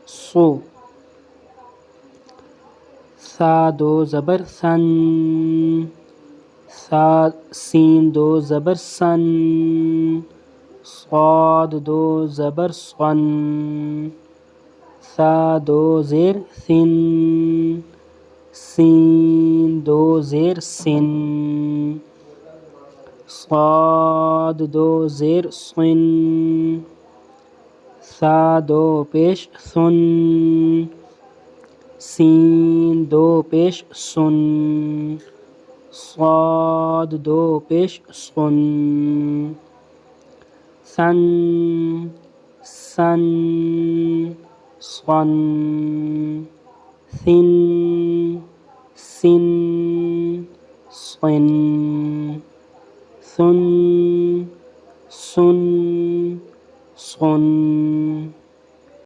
सो। सा दो ज़बर सन, सा सीन दो ज़बर सन, स्वाद दो ज़बर सन, सा दो ज़ेर सिन, सीन दो ज़ेर सिन, स्वाद दो ज़ेर सिन, सा दो पेश सुन, सीन दो पेश सुन, स्वाद दो पेश सुन, सन सन, सन, सिन सिन, सिन, सुन सुन, सुन।